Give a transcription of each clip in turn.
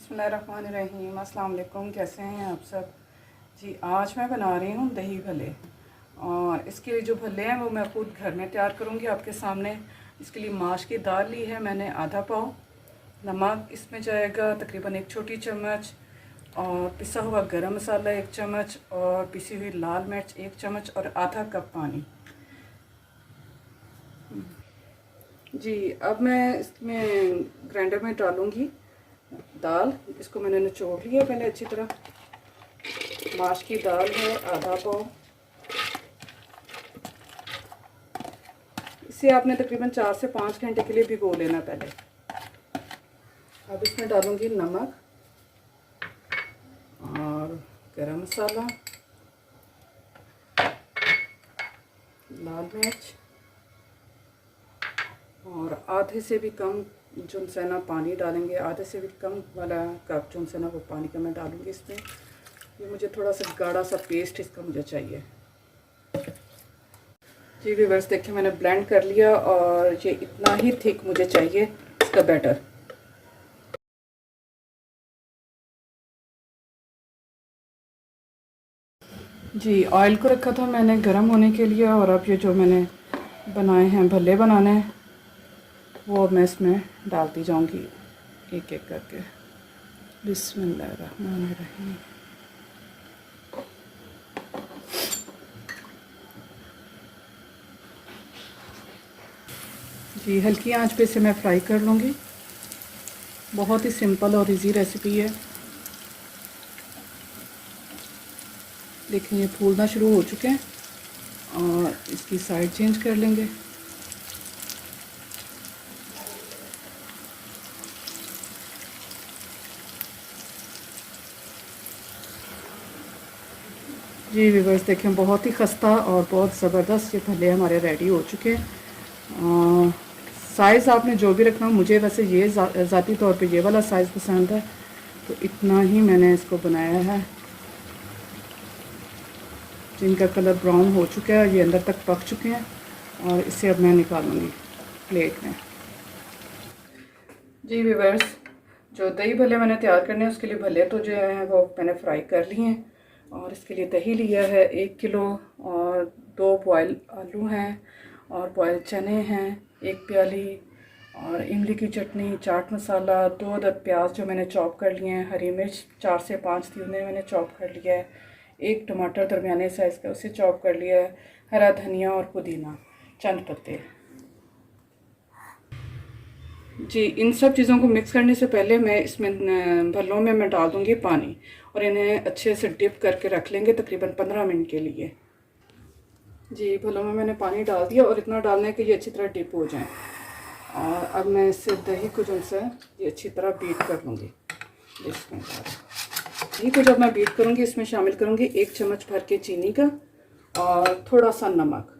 बिस्मिल्लाहिर्रहमानिर्रहीम। अस्सलाम वालेकुम। कैसे हैं आप सब? जी, आज मैं बना रही हूँ दही भल्ले। और इसके लिए जो भल्ले हैं वो मैं ख़ुद घर में तैयार करूँगी आपके सामने। इसके लिए माश की दाल ली है मैंने आधा पाव, नमक इसमें जाएगा तकरीबन 1 छोटी चम्मच, और पिसा हुआ गरम मसाला 1 चम्मच, और पिसी हुई लाल मिर्च 1 चम्मच, और आधा कप पानी। जी, अब मैं इसमें ग्राइंडर में डालूँगी दाल। इसको मैंने निचोड़ लिया पहले अच्छी तरह। माश की दाल है आधा पाव। इसे आपने तकरीबन 4 से 5 घंटे के लिए भिगो लेना पहले। अब इसमें डालूंगी नमक और गरम मसाला, लाल मिर्च, और आधे से भी कम जो से ना पानी डालेंगे। आधे से भी कम वाला कप जो से ना वो पानी का मैं डालूंगी इसमें। ये मुझे थोड़ा सा गाढ़ा सा पेस्ट इसका मुझे चाहिए। जी व्यूअर्स, देखिए मैंने ब्लेंड कर लिया और ये इतना ही थिक मुझे चाहिए इसका बैटर। जी, ऑयल को रखा था मैंने गरम होने के लिए, और अब ये जो मैंने बनाए हैं भल्ले बनाने हैं वो अब मैं इसमें डालती जाऊंगी एक एक करके। बिस्मिल्लाहिर्रहमानिर्रहीम। जी, हल्की आंच पे इसे मैं फ्राई कर लूँगी। बहुत ही सिंपल और इजी रेसिपी है। देखिए ये फूलना शुरू हो चुके हैं और इसकी साइड चेंज कर लेंगे। जी व्यूअर्स, देखें बहुत ही खस्ता और बहुत ज़बरदस्त ये भल्ले हमारे रेडी हो चुके हैं। साइज़ आपने जो भी रखना, मुझे वैसे ये ज़ाती तौर पे ये वाला साइज़ पसंद है, तो इतना ही मैंने इसको बनाया है। जिनका कलर ब्राउन हो चुका है, ये अंदर तक पक चुके हैं, और इसे अब मैं निकालूंगी प्लेट में। जी व्यूअर्स, जो दही भल्ले मैंने तैयार करने हैं उसके लिए भल्ले तो जो हैं वो मैंने फ्राई कर लिए हैं। और इसके लिए दही लिया है 1 किलो, और 2 बॉयल आलू हैं, और बॉयल चने हैं 1 प्याली, और इमली की चटनी, चाट मसाला, 2 अदद प्याज जो मैंने चॉप कर लिए हैं, हरी मिर्च 4 से 5 थी उन्हें मैंने चॉप कर लिया है, 1 टमाटर दरमियाने साइज़ का उसे चॉप कर लिया है, हरा धनिया और पुदीना चंद पत्ते। जी, इन सब चीज़ों को मिक्स करने से पहले मैं इसमें भल्लों में मैं डाल दूँगी पानी, और इन्हें अच्छे से डिप करके रख लेंगे तकरीबन 15 मिनट के लिए। जी, भल्लों में मैंने पानी डाल दिया, और इतना डालना है कि ये अच्छी तरह डिप हो जाए। और अब मैं इससे दही को जो है ये अच्छी तरह बीट कर लूँगी। इसमें दही को जब मैं बीट करूँगी इसमें शामिल करूँगी 1 चम्मच भर के चीनी का, और थोड़ा सा नमक।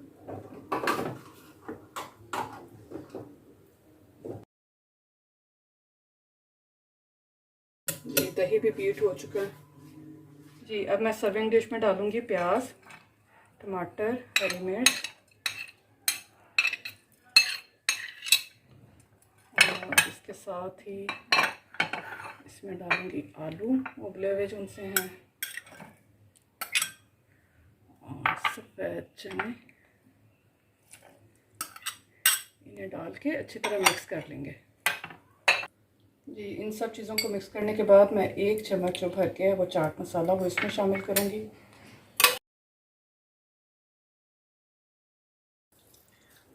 जी, दही भी बीट हो चुका है। जी, अब मैं सर्विंग डिश में डालूँगी प्याज, टमाटर, हरी मिर्च, और इसके साथ ही इसमें डालूँगी आलू उबले हुए जो उनसे हैं, और सफ़ेद चने। इन्हें डाल के अच्छी तरह मिक्स कर लेंगे। जी, इन सब चीज़ों को मिक्स करने के बाद मैं 1 चम्मच जो भर के है वो चाट मसाला वो इसमें शामिल करूँगी।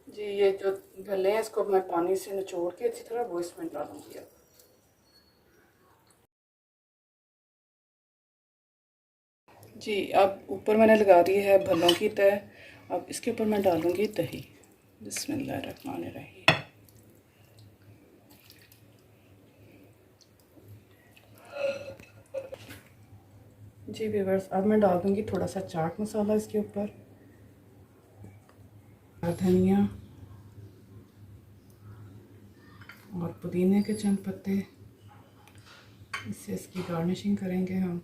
जी, ये जो भल्ले हैं इसको मैं पानी से निचोड़ के अच्छी तरह वो इसमें डालूँगी। अब जी, अब ऊपर मैंने लगा दी है भल्लों की तह। अब इसके ऊपर मैं डालूँगी दही। बिस्मिल्लाहिर्रहमानिर्रहीम। जी व्यूअर्स, अब मैं डाल दूँगी थोड़ा सा चाट मसाला इसके ऊपर, धनिया और पुदीने के चंद पत्ते। इससे इसकी गार्निशिंग करेंगे हम।